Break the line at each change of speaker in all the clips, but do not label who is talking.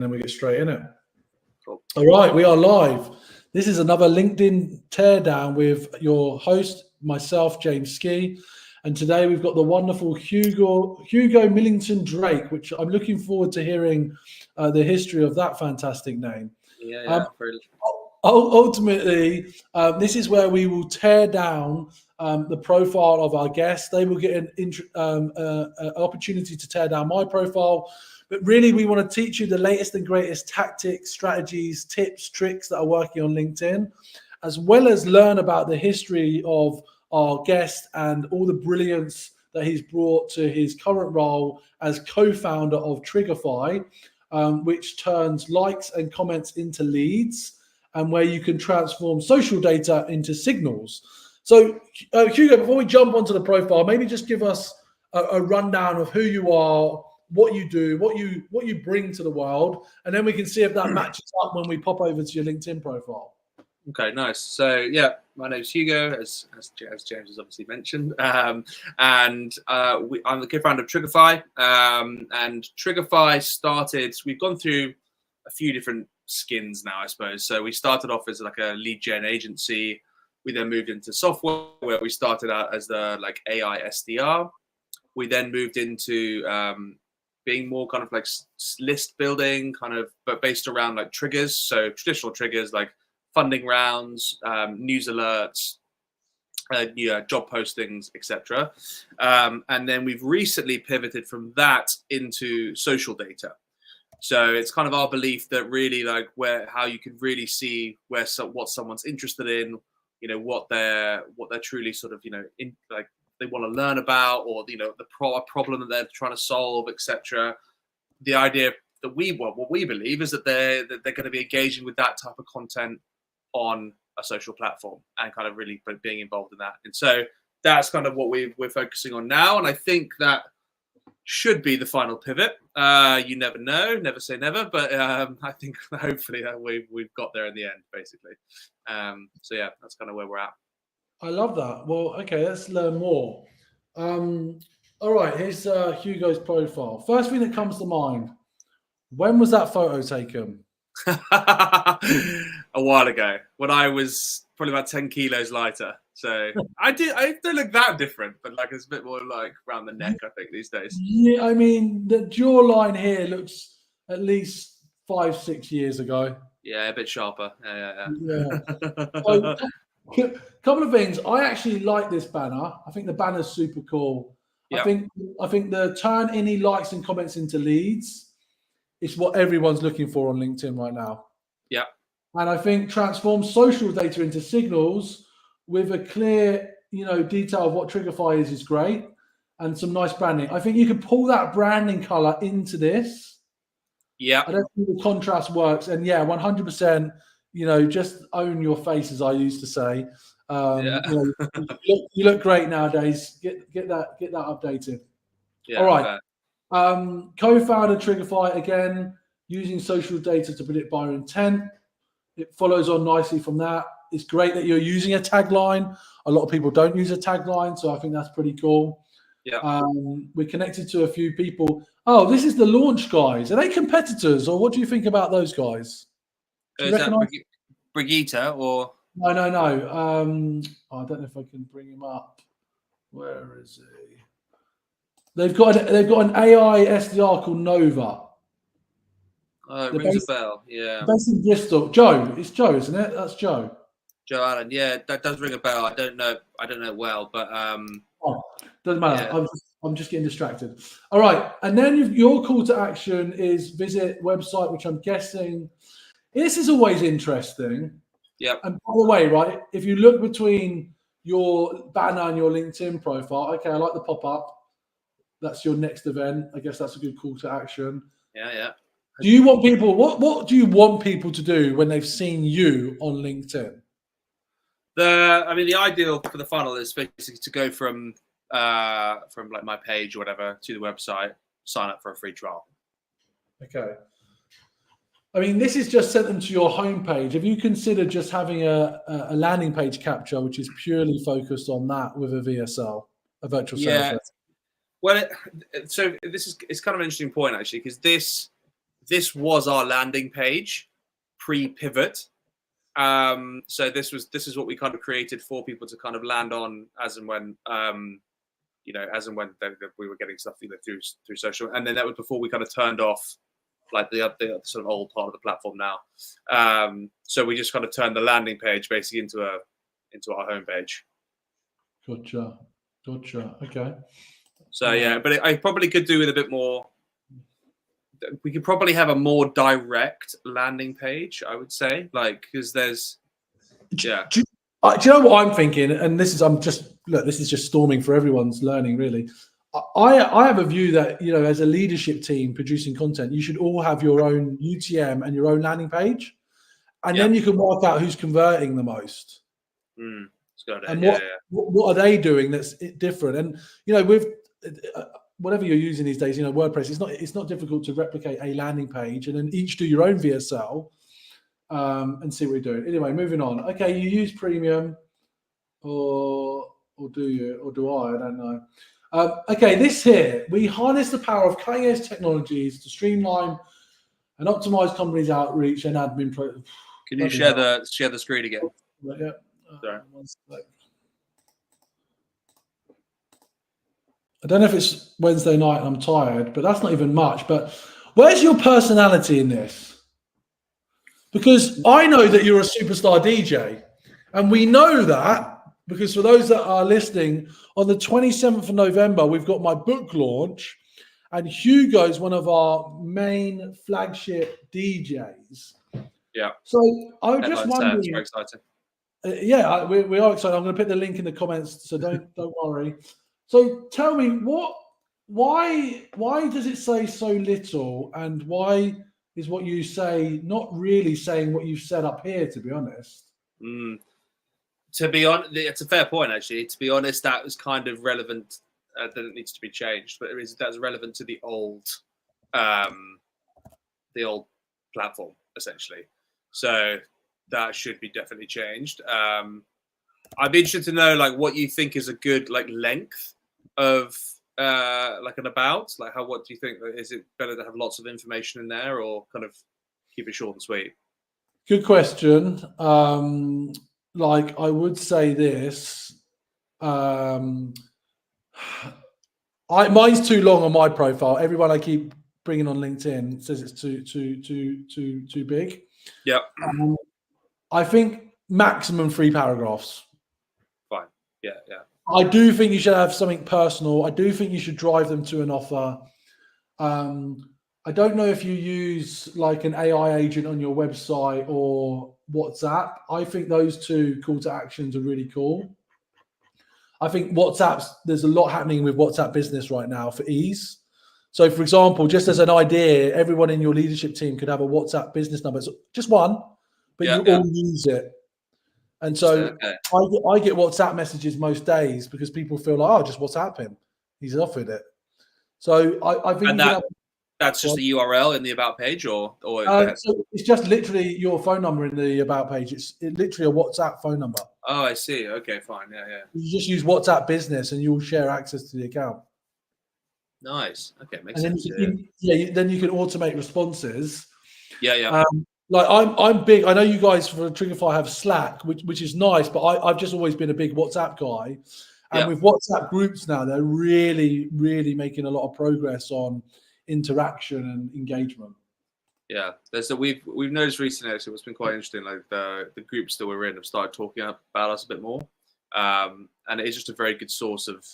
then we get straight in it.
Cool.
All right, we are live. This is another LinkedIn teardown with your host, myself, James Ski. And today we've got the wonderful Hugo Millington-Drake, which I'm looking forward to hearing the history of that fantastic name. Ultimately, this is where we will tear down the profile of our guests. They will get an opportunity to tear down my profile. But really, we want to teach you the latest and greatest tactics, strategies, tips, tricks that are working on LinkedIn, as well as learn about the history of our guest and all the brilliance that he's brought to his current role as co-founder of Triggerfy, which turns likes and comments into leads, and where you can transform social data into signals. So, Hugo, before we jump onto the profile, maybe just give us a rundown of who you are, what you do, what you bring to the world, and then we can see if that matches up when we pop over to your LinkedIn profile.
Okay, nice. So yeah, my name's Hugo, as James has obviously mentioned, and I'm the co-founder of Triggerfy. And Triggerfy started. We've gone through a few different skins now, I suppose. So we started off as like a lead gen agency. We then moved into software, where we started out as the AI SDR. We then moved into being more kind of like list building, but based around like triggers. So traditional triggers like funding rounds, news alerts, job postings, etc. And then we've recently pivoted from that into social data. So it's kind of our belief that really how you can really see what someone's interested in, what they're truly sort of they want to learn about, or the problem that they're trying to solve, etc. The idea that what we believe is that they're going to be engaging with that type of content on a social platform and kind of really being involved in that. And so that's kind of what we're focusing on now. And I think that should be the final pivot. You never know, never say never, but I think hopefully we've got there in the end, basically. So yeah, that's kind of where we're at.
I love that. Well, okay, let's learn more. All right, here's Hugo's profile. First thing that comes to mind, when was that photo taken?
A while ago, when I was probably about 10 kilos lighter. So I don't look that different, but it's a bit more like around the neck, I think, these days.
Yeah, I mean, the jawline here looks at least 5-6 years ago.
Yeah, a bit sharper.
Yeah. So, couple of things. I actually like this banner. I think the banner's super cool. Yep. I think the turn any likes and comments into leads is what everyone's looking for on LinkedIn right now.
Yeah.
And I think transform social data into signals with a clear, detail of what Triggerfy is great, and some nice branding. I think you can pull that branding color into this.
Yeah.
I don't think the contrast works. And yeah, 100%, just own your face, as I used to say. You look great nowadays. Get that updated.
Yeah,
all right. Co-founder Triggerfy, again, using social data to predict buyer intent. It follows on nicely from that. It's great that you're using a tagline. A lot of people don't use a tagline, so I think that's pretty cool.
Yeah.
We're connected to a few people. Oh, this is the launch guys. Are they competitors, or what do you think about those guys?
Is that Brigitte or?
No. I don't know if I can bring him up. Where is he? They've got an AI SDR called Nova.
Oh, it rings a bell. Yeah.
Based in Bristol. Joe. It's Joe, isn't it? That's Joe.
Joe Allen. Yeah, that does ring a bell. I don't know it well, but
doesn't matter. Yeah. I'm just getting distracted. All right, and then your call to action is visit website, which I'm guessing this is always interesting.
Yeah.
And by the way, right, if you look between your banner and your LinkedIn profile, okay, I like the pop up. That's your next event. I guess that's a good call to action.
Yeah.
Do you want people? What do you want people to do when they've seen you on LinkedIn?
The ideal for the funnel is basically to go from like my page or whatever to the website, sign up for a free trial.
Okay. I mean, this is just sent them to your homepage. Have you considered just having a landing page capture, which is purely focused on that with a VSL, a virtual sales rep?
Well, so it's kind of an interesting point actually, because this was our landing page pre-pivot. So this is what we kind of created for people to kind of land on as and when we were getting stuff through social, and then that was before we kind of turned off like the sort of old part of the platform now. So we just kind of turned the landing page basically into our homepage.
Gotcha. Okay.
So yeah, but I probably could do with a bit more. We could probably have a more direct landing page, I would say, like, because there's, yeah.
Do you know what I'm thinking? And this is just storming for everyone's learning, really. I have a view that, as a leadership team producing content, you should all have your own UTM and your own landing page, and then you can work out who's converting the most.
It's good.
And what are they doing that's different? And with whatever you're using these days, WordPress, it's not difficult to replicate a landing page and then each do your own VSL and see what you're doing. Anyway, moving on. Okay, you use premium, or do you, or do I? I don't know. Okay, this here, we harness the power of cutting-edge technologies to streamline and optimize companies' outreach and admin.
Can you share the screen again?
Yeah.
Sorry.
I don't know if it's Wednesday night and I'm tired, but that's not even much. But where's your personality in this? Because I know that you're a superstar DJ, and we know that because for those that are listening, on the 27th of November, we've got my book launch, and Hugo is one of our main flagship DJs.
Yeah.
So I was just wondering.
It's very exciting.
We are excited. I'm going to put the link in the comments, so don't worry. So tell me, why does it say so little, and why is what you say not really saying what you've said up here, to be honest?
To be honest, it's a fair point, actually. To be honest, that was kind of relevant, that it needs to be changed, but that's relevant to the old platform, essentially. So that should be definitely changed. I'd be interested to know, like, what you think is a good, like, length of like an about, like, what do you think? Is it better to have lots of information in there, or kind of keep it short and sweet?
Good question. Like, I would say this. Mine's too long on my profile. Everyone I keep bringing on LinkedIn says it's too big.
Yeah.
I think maximum 3 paragraphs.
Fine. Yeah.
I do think you should have something personal. I do think you should drive them to an offer. I don't know if you use like an AI agent on your website or WhatsApp. I think those two call to actions are really cool. I think there's a lot happening with WhatsApp Business right now for ease. So, for example, just as an idea, everyone in your leadership team could have a WhatsApp business number. So just one, but you all use it. And so I get WhatsApp messages most days because people feel like, just WhatsApp him. He's offered it. So I think
that's just the URL in the about page, or
so it's just literally your phone number in the about page. It's literally a WhatsApp phone number.
Oh, I see. Okay, fine. Yeah.
You just use WhatsApp Business, and you'll share access to the account.
Nice. Okay, makes
sense. Then you can automate responses.
Yeah.
Like I'm big. I know you guys for Triggerfy have Slack, which is nice, but I've just always been a big WhatsApp guy. And with WhatsApp groups now, they're really, really making a lot of progress on interaction and engagement.
Yeah, we've noticed recently, so it's been quite interesting. Like the groups that we're in have started talking about us a bit more, and it is just a very good source of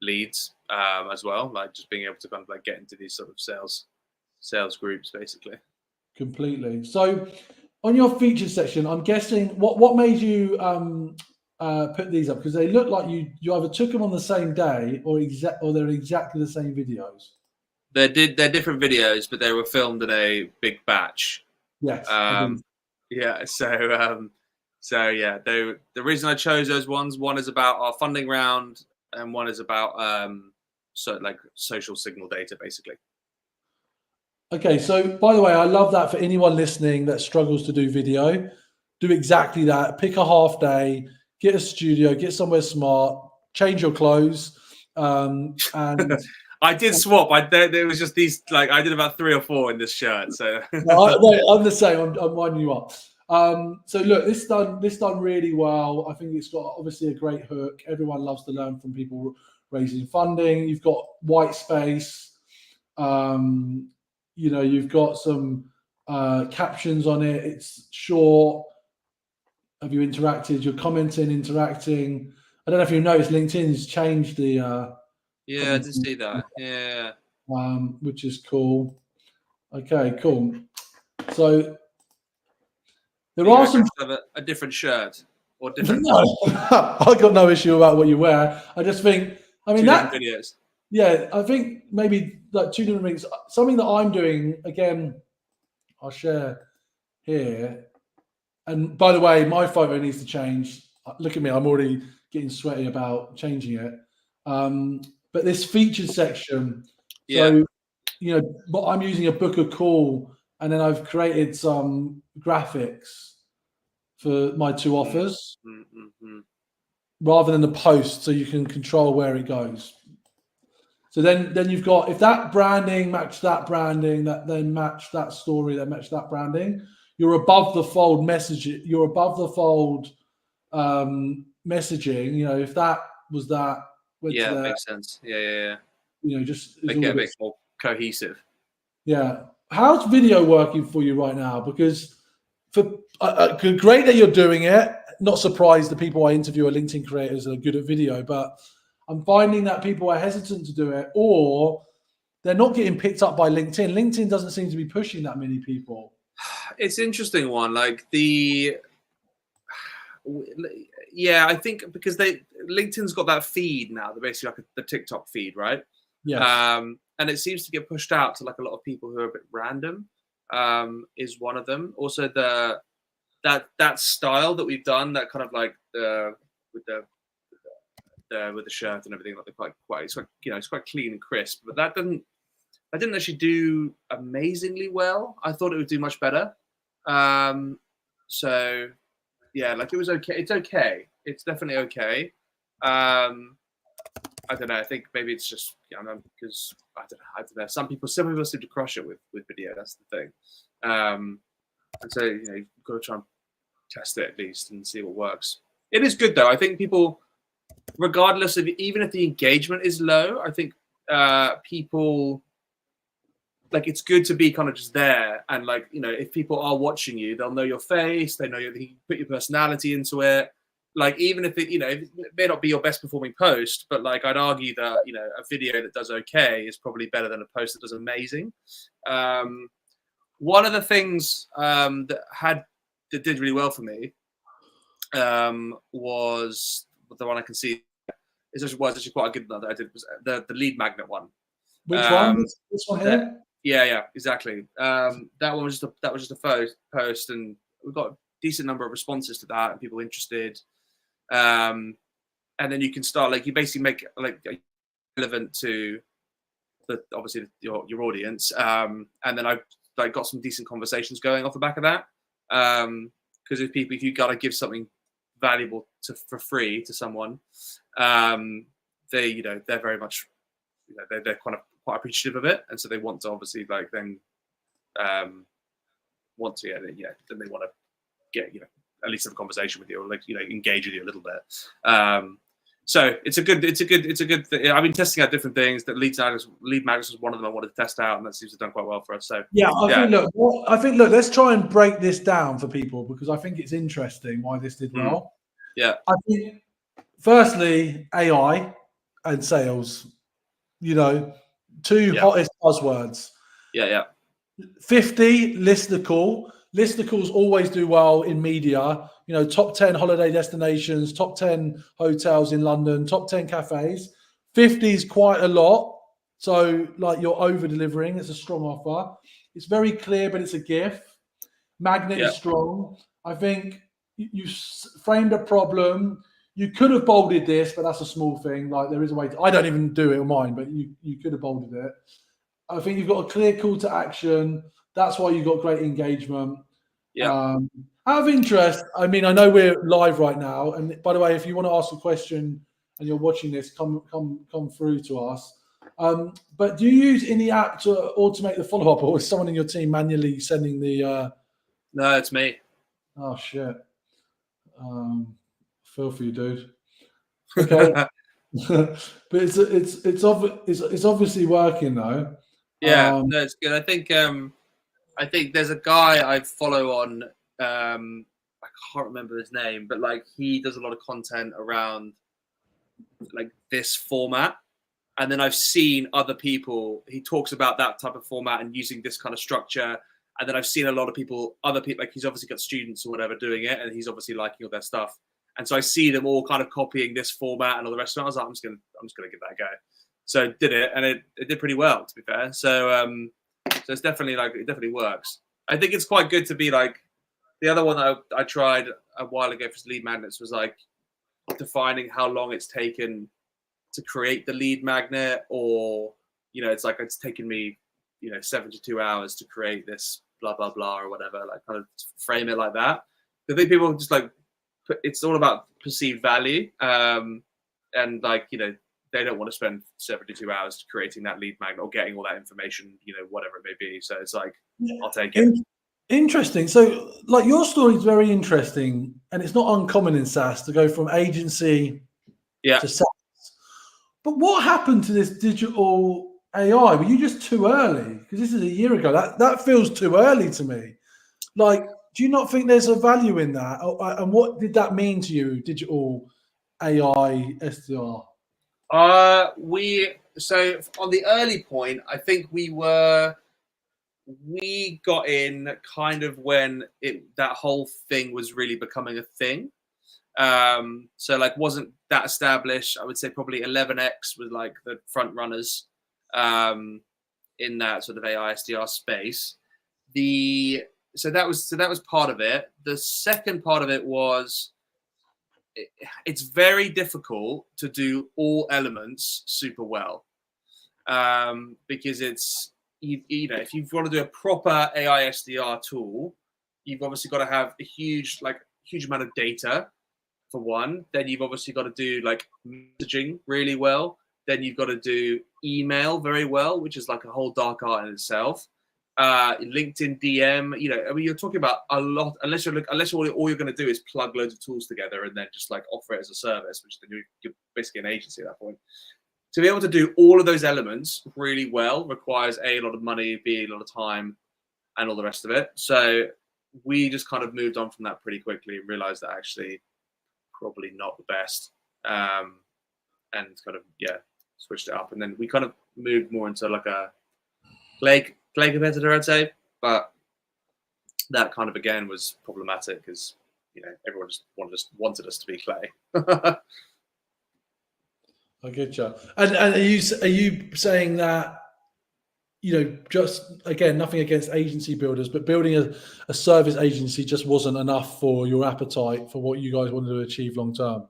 leads as well. Like just being able to kind of like get into these sort of sales groups, basically.
Completely. So, on your featured section, I'm guessing what made you put these up, because they look like you either took them on the same day or they're exactly the same videos.
They're different videos, but they were filmed in a big batch.
Yes.
Yeah. So yeah, the reason I chose those ones, one is about our funding round, and one is about social signal data, basically.
Okay, so by the way, I love that for anyone listening that struggles to do video. Do exactly that. Pick a half day, get a studio, get somewhere smart, change your clothes, and
I did swap. There was just these, like, I did about 3 or 4 in this shirt. So
I'm the same. I'm winding you up. So look, this done really well. I think it's got obviously a great hook. Everyone loves to learn from people raising funding. You've got white space. You've got some captions on it. It's short. Have you interacted? You're commenting, interacting. I don't know if you noticed, LinkedIn's changed the.
yeah, I did see that. Yeah.
Which is cool. Okay, cool. So there are some
have a different shirt or different.
No, I got no issue about what you wear. I just think, I mean, that
videos.
Yeah, I think maybe like 2 different things. Something that I'm doing again, I'll share here. And by the way, my photo needs to change. Look at me, I'm already getting sweaty about changing it. But this featured section, so but I'm using a book a call, and then I've created some graphics for my 2 offers rather than the post, so you can control where it goes. So then you've got, if that branding match that branding, that then match that story, that match that branding, you're above the fold message. You're above the fold messaging. If that was that,
it makes sense. Yeah.
Just
make it a bit more cohesive.
Yeah. How's video working for you right now? Because for great that you're doing it. Not surprised the people I interview are LinkedIn creators that are good at video, but I'm finding that people are hesitant to do it, or they're not getting picked up by LinkedIn. LinkedIn doesn't seem to be pushing that many people.
It's an interesting one. Like I think because LinkedIn's got that feed now, they're basically like the TikTok feed, right?
Yeah.
And it seems to get pushed out to like a lot of people who are a bit random. Is one of them. Also, that style that we've done, that kind of like with the shirt and everything, like quite it's quite, it's quite clean and crisp. But that didn't actually do amazingly well. I thought it would do much better. So yeah, like it was okay. It's okay. It's definitely okay. I don't know. I think maybe it's just because I don't know. Some people seem to crush it with video. That's the thing. And so you've got to try and test it at least and see what works. It is good though. I think people, regardless of, even if the engagement is low, I think people, like, it's good to be kind of just there, and like, if people are watching you, they'll know your face, they know you put your personality into it. Like, even if it, it may not be your best performing post, but like, I'd argue that a video that does okay is probably better than a post that does amazing. One of the things that did really well for me was the one I can see. It's actually quite a good one that I did, was the lead magnet one.
Which one? This one here?
Yeah, exactly. That one was just a post, and we got a decent number of responses to that and people interested. And then you can start, like, you basically make it like relevant to obviously your audience. And then I got some decent conversations going off the back of that. Because if you gotta give something valuable for free to someone, they're very much, they're kind of quite appreciative of it, and so they want to obviously then they want to get at least have a conversation with you, or engage with you a little bit. So it's a good thing. I've been testing out different things. That lead magnets was one of them I wanted to test out, and that seems to have done quite well for us. So
I think look, let's try and break this down for people, because I think it's interesting why this did well.
Yeah,
I think firstly, AI and sales, two hottest buzzwords.
Yeah.
50 listener call. Listener calls always do well in media. Top 10 holiday destinations, top 10 hotels in London, top 10 cafes. 50 is quite a lot. So, like, you're over delivering. It's a strong offer. It's very clear, but it's a gift. Magnet is strong. I think you framed a problem. You could have bolded this, but that's a small thing. Like, there is a way I don't even do it on mine, but you could have bolded it. I think you've got a clear call to action. That's why you've got great engagement.
Yeah.
Out of interest, I mean, I know we're live right now, and by the way, if you want to ask a question and you're watching this, come through to us. But do you use any app to automate the follow-up, or is someone in your team manually sending the?
No, it's me.
Oh shit! Feel for you, dude. Okay, but it's obviously working though.
Yeah, no, it's good. I think there's a guy I follow on. I can't remember his name, but like he does a lot of content around like this format. And then I've seen other people. He talks about that type of format and using this kind of structure. And then I've seen a lot of people, other people, like he's obviously got students or whatever doing it, and he's obviously liking all their stuff. And so I see them all kind of copying this format and all the rest of it. I was like, I'm just gonna give that a go. So did it, and it did pretty well, to be fair. So it's definitely like it definitely works. I think it's quite good to be like the other one that I tried a while ago for lead magnets was like defining how long it's taken to create the lead magnet, or it's like it's taken me 72 hours to create this blah blah blah or whatever, like kind of frame it like that. I think people just like it's all about perceived value, and like they don't want to spend 72 hours creating that lead magnet or getting all that information, whatever it may be. So it's like I'll take it.
Interesting. So like your story is very interesting, and it's not uncommon in SaaS to go from agency to SaaS. But what happened to this digital AI? Were you just too early? Because this is a year ago. That feels too early to me. Like, do you not think there's a value in that? And what did that mean to you, digital AI SDR?
So on the early point, I think we got in kind of when that whole thing was really becoming a thing. So like wasn't that established. I would say probably 11x was like the front runners in that sort of AI SDR space. So that was part of it. The second part of it was it's very difficult to do all elements super well, because it's if you want to do a proper AI SDR tool, you've obviously got to have a huge amount of data for one. Then you've obviously got to do like messaging really well. Then you've got to do email very well, which is like a whole dark art in itself. LinkedIn DM, I mean, you're talking about a lot. Unless all you're going to do is plug loads of tools together and then just like offer it as a service, which then you're basically an agency at that point. To be able to do all of those elements really well requires a lot of money, b a lot of time, and all the rest of it. So we just kind of moved on from that pretty quickly and realized that actually probably not the best, and kind of switched it up. And then we kind of moved more into like a clay competitor, I'd say, but that kind of again was problematic because everyone just wanted us to be clay.
I get you. And are you saying that just again, nothing against agency builders, but building a service agency just wasn't enough for your appetite for what you guys wanted to achieve long term?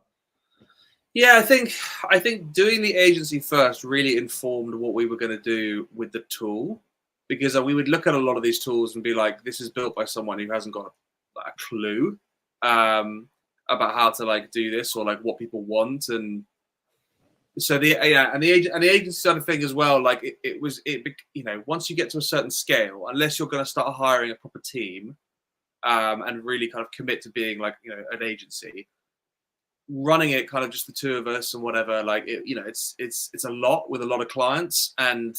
Yeah, I think doing the agency first really informed what we were going to do with the tool, because we would look at a lot of these tools and be like, this is built by someone who hasn't got a clue about how to like do this or like what people want. And so the agency side of thing as well, like it was once you get to a certain scale, unless you're going to start hiring a proper team and really kind of commit to being like an agency, running it kind of just the two of us and whatever, like it's a lot with a lot of clients, and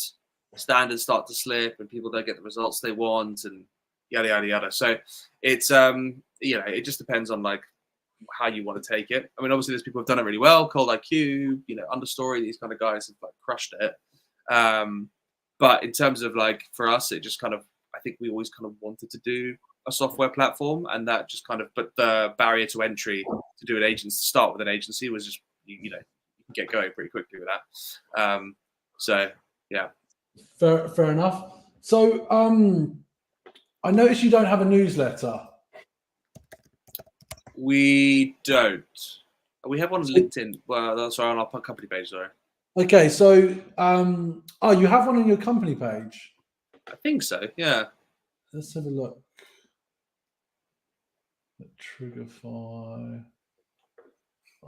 standards start to slip and people don't get the results they want and yada yada yada. So it's it just depends on like how you want to take it. I mean, obviously there's people who've done it really well, Cold IQ, Understory, these kind of guys have like crushed it. But in terms of like for us, it just kind of, I think we always kind of wanted to do a software platform, and that just kind of, but the barrier to entry to do an agency, start with an agency, was just you can get going pretty quickly with that. So yeah,
fair enough. So I noticed you don't have a newsletter.
We don't. We have one on LinkedIn. Well, sorry, on our company page. Sorry.
Okay, so you have one on your company page.
I think so. Yeah.
Let's have a look. Triggerfy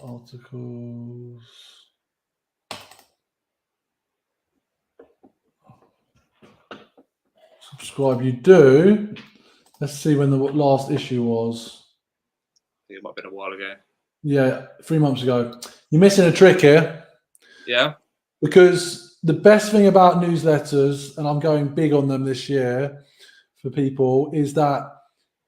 articles. subscribe. You do. Let's see when the last issue was.
I think it might have been a while ago.
Yeah, 3 months ago. You're missing a trick here.
Yeah.
Because the best thing about newsletters, and I'm going big on them this year for people, is that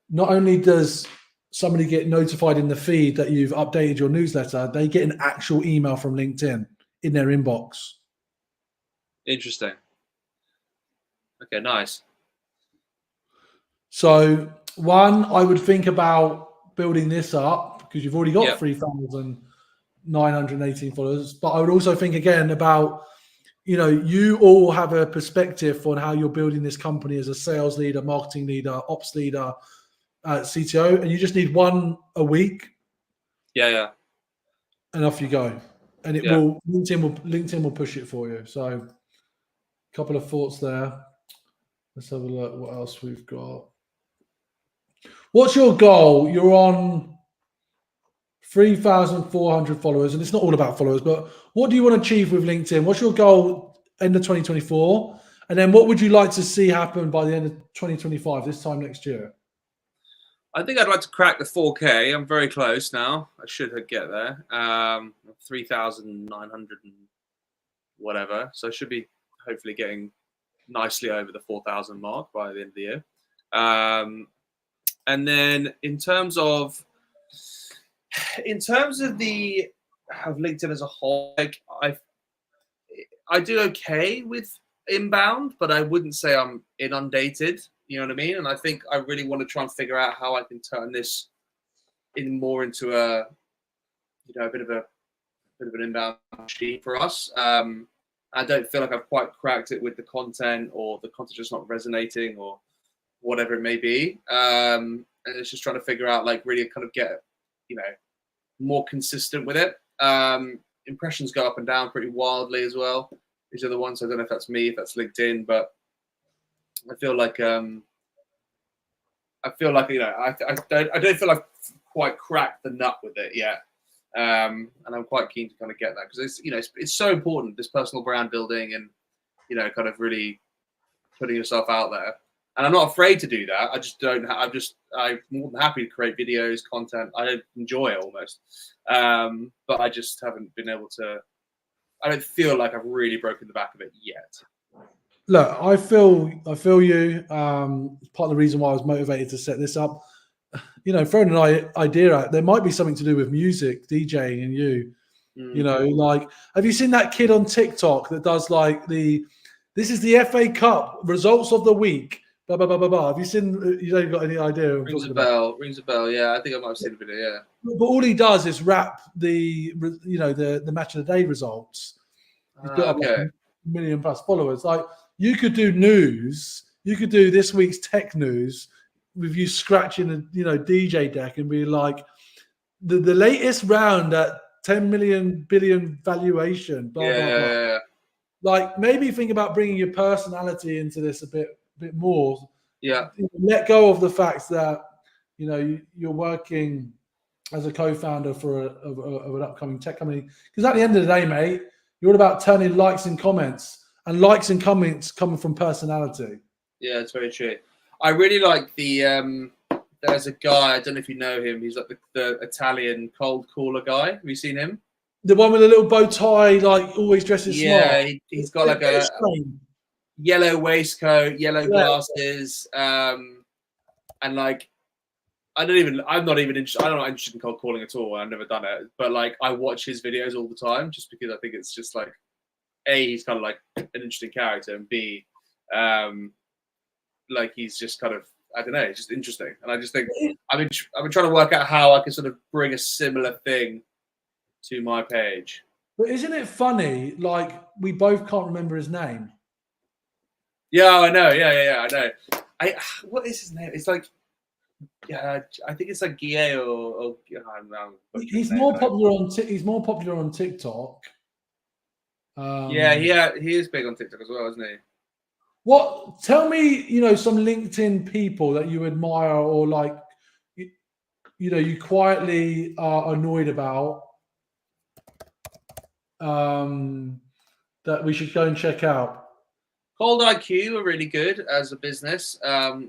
not only does somebody get notified in the feed that you've updated your newsletter, they get an actual email from LinkedIn in their inbox.
Interesting. Okay, nice.
So, one, I would think about building this up because you've already got
Yeah.
3,918 followers. But I would also think again about, you all have a perspective on how you're building this company as a sales leader, marketing leader, ops leader, CTO, and you just need one a week.
Yeah.
And off you go. And it will LinkedIn will push it for you. So a couple of thoughts there. Let's have a look what else we've got. What's your goal? You're on 3,400 followers, and it's not all about followers, but what do you want to achieve with LinkedIn? What's your goal end of 2024? And then what would you like to see happen by the end of 2025, this time next year?
I think I'd like to crack the 4K. I'm very close now. I should get there. 3,900 and whatever. So I should be hopefully getting nicely over the 4,000 mark by the end of the year. And then in terms of LinkedIn as a whole, like I do okay with inbound, but I wouldn't say I'm inundated. You know what I mean? And I think I really want to try and figure out how I can turn this more into a bit of an inbound machine for us. I don't feel like I've quite cracked it with the content, or the content just not resonating, or whatever it may be. And it's just trying to figure out, like, really kind of get, more consistent with it. Impressions go up and down pretty wildly as well. These are the ones, I don't know if that's me, if that's LinkedIn, but I feel like I don't feel like I've quite cracked the nut with it yet. And I'm quite keen to kind of get that, because it's so important, this personal brand building, and kind of really putting yourself out there. And I'm not afraid to do that. I just don't. I'm more than happy to create videos, content. I enjoy it almost, but I just haven't been able to. I don't feel like I've really broken the back of it yet.
Look, I feel you. Part of the reason why I was motivated to set this up. Throwing an idea out, there might be something to do with music, DJing, and you. Like, have you seen that kid on TikTok that does like this is the FA Cup results of the week, blah blah blah blah blah. Have you seen? You don't got any idea?
Rings a bell. Rings a bell. Yeah, I think I might have seen a video. Yeah.
But all he does is rap the match of the day results. He's got like 1 million plus followers. Like, you could do news. You could do this week's tech news with you scratching a DJ deck and be like, the latest round at 10 million billion valuation. Blah blah blah.
Yeah.
Like, maybe think about bringing your personality into this a bit more.
Yeah.
Let go of the fact that you're working as a co-founder of an upcoming tech company. Because at the end of the day, mate, you're all about turning likes and comments, and likes and comments coming from personality.
Yeah, it's very true. I really like the. There's a guy, I don't know if you know him. He's like the Italian cold caller guy. Have you seen him?
The one with a little bow tie, like always dresses smart.
Yeah, he's got like a yellow waistcoat, yellow glasses, and like I'm not interested in cold calling at all. I've never done it, but like I watch his videos all the time just because I think it's just like, A, he's kind of like an interesting character, and B, like he's just kind of, I don't know, it's just interesting. And I just think I've been trying to work out how I can sort of bring a similar thing to my page.
But isn't it funny? Like, we both can't remember his name.
Yeah, I know. Yeah, I know. What is his name? It's like, I think it's like Guille or I don't know.
He's more popular on TikTok.
Yeah, he is big on TikTok as well, isn't he?
Tell me, some LinkedIn people that you admire, or like, you quietly are annoyed about, that we should go and check out.
Cold IQ are really good as a business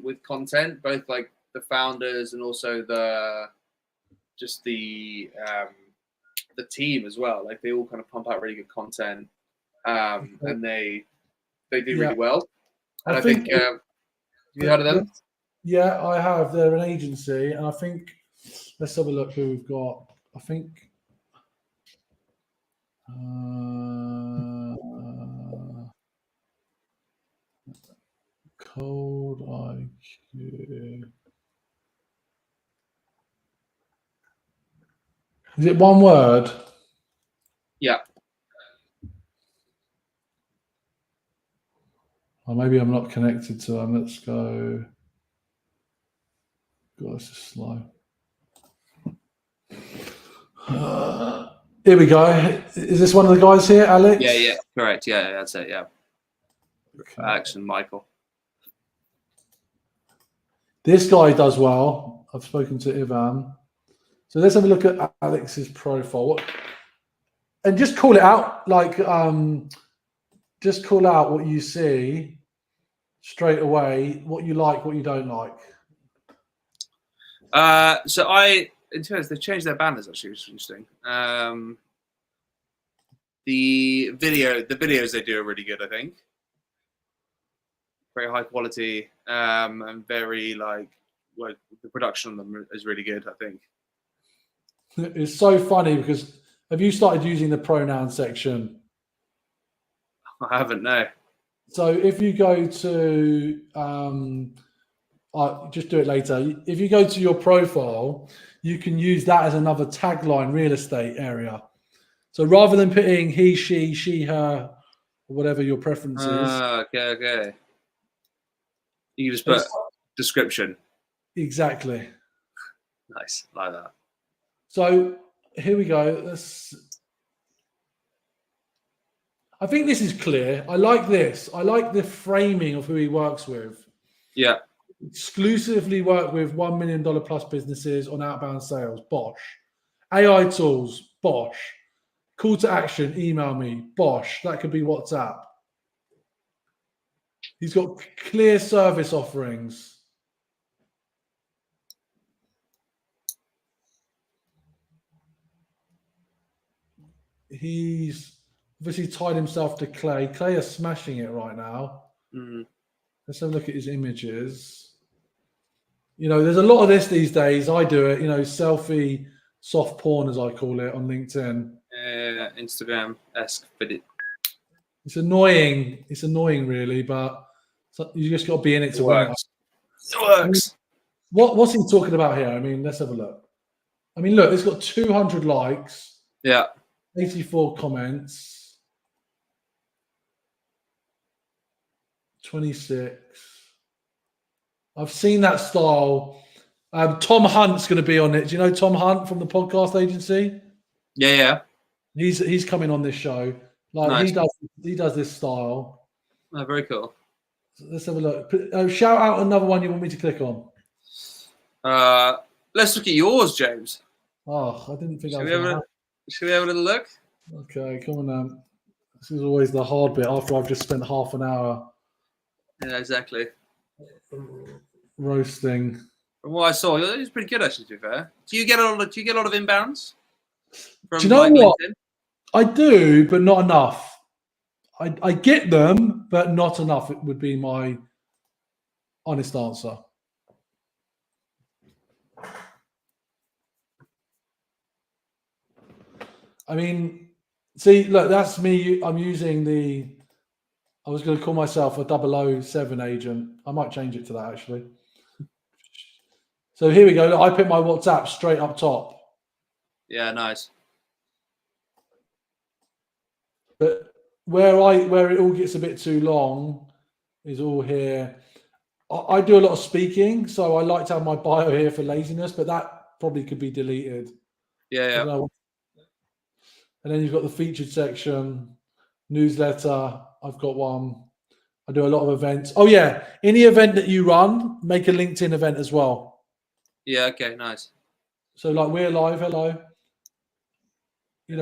with content, both like the founders and also the team as well. Like they all kind of pump out really good content, and they do really well. And I think have you heard of them?
Yeah, I have. They're an agency, and I think let's have a look who we've got. I think Cold IQ. Is it one word?
Yeah.
Or maybe I'm not connected to them. Let's go. God, this is slow. Here we go. Is this one of the guys here, Alex?
Yeah, correct. Yeah, that's it. Yeah.
Okay.
Alex and Michael.
This guy does well. I've spoken to Ivan. So let's have a look at Alex's profile. And just call it out, like, just call out what you see straight away, what you like, what you don't like.
In terms, they've changed their banners actually, which is interesting. The videos they do are really good, I think. Very high quality, and very the production on them is really good, I think.
It's so funny because have you started using the pronoun section?
I haven't, no.
So if you go to, I'll just do it later. If you go to your profile, you can use that as another tagline real estate area. So rather than putting he, she, her, or whatever your preference is.
Okay. You can just put description.
Exactly.
Nice, like that.
So here we go. I think this is clear. I like this. I like the framing of who he works with.
Yeah.
Exclusively work with $1 million plus businesses on outbound sales. Bosh. AI tools. Bosh. Call to action. Email me. Bosh. That could be WhatsApp. He's got clear service offerings. He's obviously tied himself to Clay. Clay is smashing it right now.
Mm.
Let's have a look at his images. You know, there's a lot of this these days. I do it, selfie, soft porn, as I call it, on LinkedIn.
Instagram-esque video.
It's annoying. It's annoying, really, but you just got to be in it to win it.
It works.
What's he talking about here? I mean, let's have a look. I mean, look, it's got 200 likes.
Yeah.
84 comments. 26. I've seen that style. Tom Hunt's going to be on it. Do you know Tom Hunt from the podcast agency?
Yeah.
He's coming on this show. Nice. He does this style.
Oh, very cool.
So let's have a look. Shout out another one you want me to click on.
Let's look at yours, James.
Oh, I didn't think.
Should we have a little look?
Okay, come on now. This is always the hard bit after I've just spent half an hour.
Yeah, exactly.
Roasting.
From what I saw, it was pretty good, actually. To be fair, do you get a lot of inbounds?
Do you know what? LinkedIn? I do, but not enough. I get them, but not enough. It would be my honest answer. I mean, see, look, that's me. I'm using I was going to call myself a 007 agent. I might change it to that, actually. So here we go. Look, I put my WhatsApp straight up top.
Yeah, nice.
But where it all gets a bit too long is all here. I do a lot of speaking, so I like to have my bio here for laziness, but that probably could be deleted.
Yeah.
And then you've got the featured section, newsletter. I've got one. I do a lot of events. Oh yeah, any event that you run, make a LinkedIn event as well.
Yeah. Okay. Nice.
So like we're live. Hello.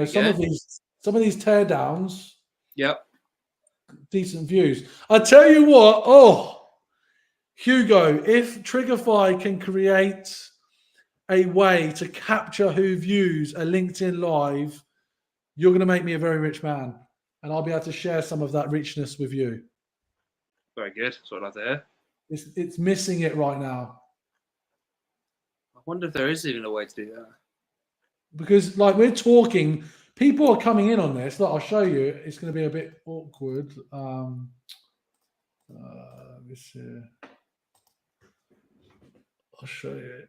Some of these teardowns.
Yep.
decent views. I tell you what, Hugo, if Triggerfy can create a way to capture who views a LinkedIn live, you're going to make me a very rich man, and I'll be able to share some of that richness with you.
Very good. That's what I like to hear.
It's missing it right now.
I wonder if there is even a way to do that.
Because like we're talking, people are coming in on this. Look, I'll show you. It's going to be a bit awkward. Let me see. I'll show you.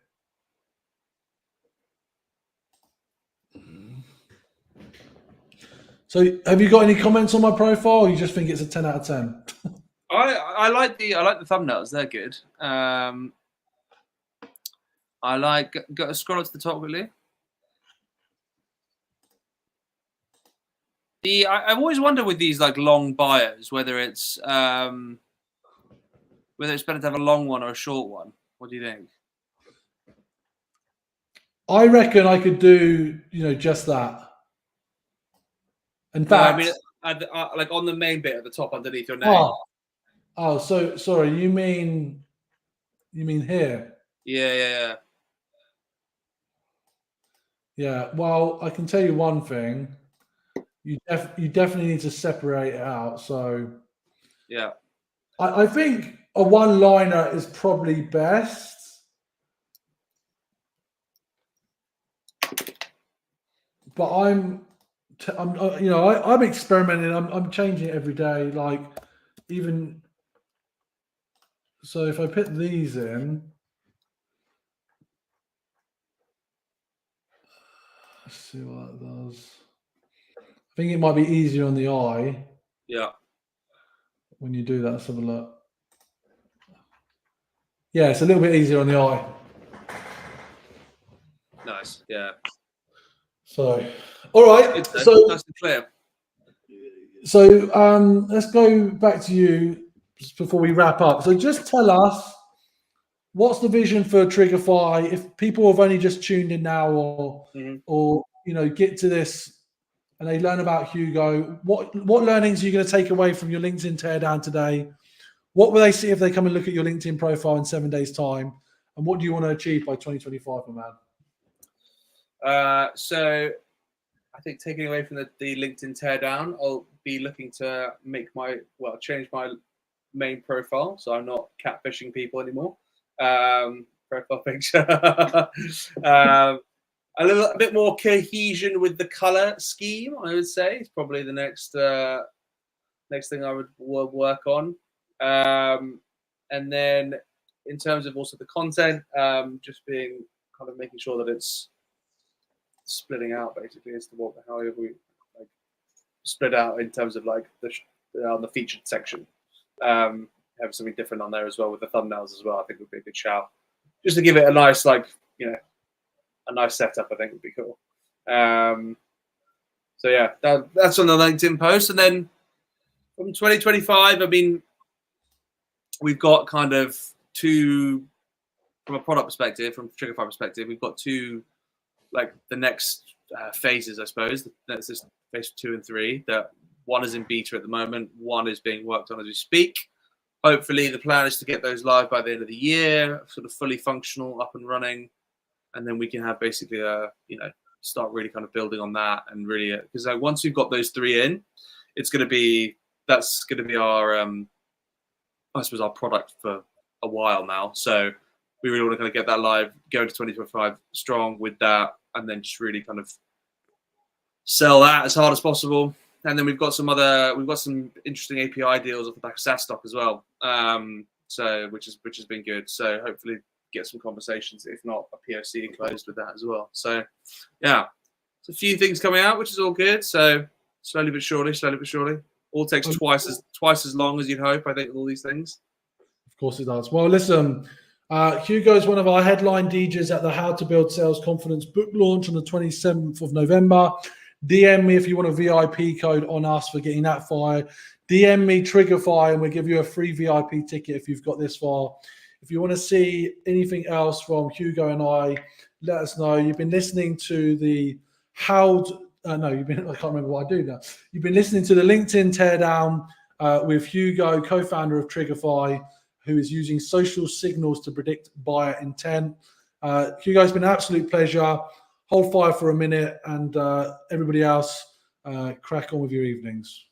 So, have you got any comments on my profile, or you just think it's a 10 out of 10?
I like the thumbnails. They're good. I like. Go scroll up to the top quickly. I've always wondered with these like long bios whether it's better to have a long one or a short one. What do you think?
I reckon I could do just that. In fact,
no, I mean like on the main bit at the top underneath your name.
Oh, so sorry. You mean here?
Yeah.
Yeah. Well, I can tell you one thing. You definitely need to separate it out. So
yeah,
I think a one-liner is probably best. But I'm experimenting. I'm changing it every day. Like even so, if I put these in, let's see what that does. I think it might be easier on the eye.
Yeah.
When you do that, let's have a look. Yeah, it's a little bit easier on the eye.
Nice. Yeah.
So, all right. So
nice and clear.
So let's go back to you just before we wrap up. So just tell us, what's the vision for Triggerfy? If people have only just tuned in now, or get to this and they learn about Hugo, what learnings are you going to take away from your LinkedIn teardown today? What will they see if they come and look at your LinkedIn profile in 7 days' time? And what do you want to achieve by 2025, my
man? So I think taking away from the LinkedIn teardown, I'll be looking to change my main profile, so I'm not catfishing people anymore. Profile picture. A bit more cohesion with the color scheme, I would say, is probably the next thing I would work on. And then in terms of also the content, just being kind of making sure that it's splitting out basically as to how we like split out in terms of like on the featured section. Have something different on there as well with the thumbnails as well. I think would be a good shout, just to give it a nice a nice setup. I think would be cool. So yeah, that's on the LinkedIn post, and then from 2025, I mean, we've got kind of two, from a product perspective, from Triggerfy perspective, we've got two, like the next phases, I suppose. That's just phase 2 and 3. That one is in beta at the moment. One is being worked on as we speak. Hopefully, the plan is to get those live by the end of the year, sort of fully functional, up and running, and then we can have basically start really kind of building on that, and really because once we've got those 3 in, that's going to be our I suppose our product for a while now. So we really want to kind of get that live, go into 2025 strong with that, and then just really kind of sell that as hard as possible. And then we've got some interesting API deals off the back of SaaS stock as well. So which has been good. So hopefully get some conversations, if not a POC closed with that as well. So yeah, it's a few things coming out, which is all good. So slowly but surely. All takes twice as long as you'd hope, I think, with all these things.
Of course it does. Well, listen, Hugo is one of our headline DJs at the How to Build Sales Confidence book launch on the 27th of November. DM me if you want a VIP code on us for getting that fire. DM me Triggerfy and we'll give you a free VIP ticket if you've got this far. If you want to see anything else from Hugo and I, let us know. You've been listening to the I can't remember what I do now. You've been listening to the LinkedIn Teardown with Hugo, co-founder of Triggerfy, who is using social signals to predict buyer intent. Hugo, it's been an absolute pleasure. Hold fire for a minute, and everybody else, crack on with your evenings.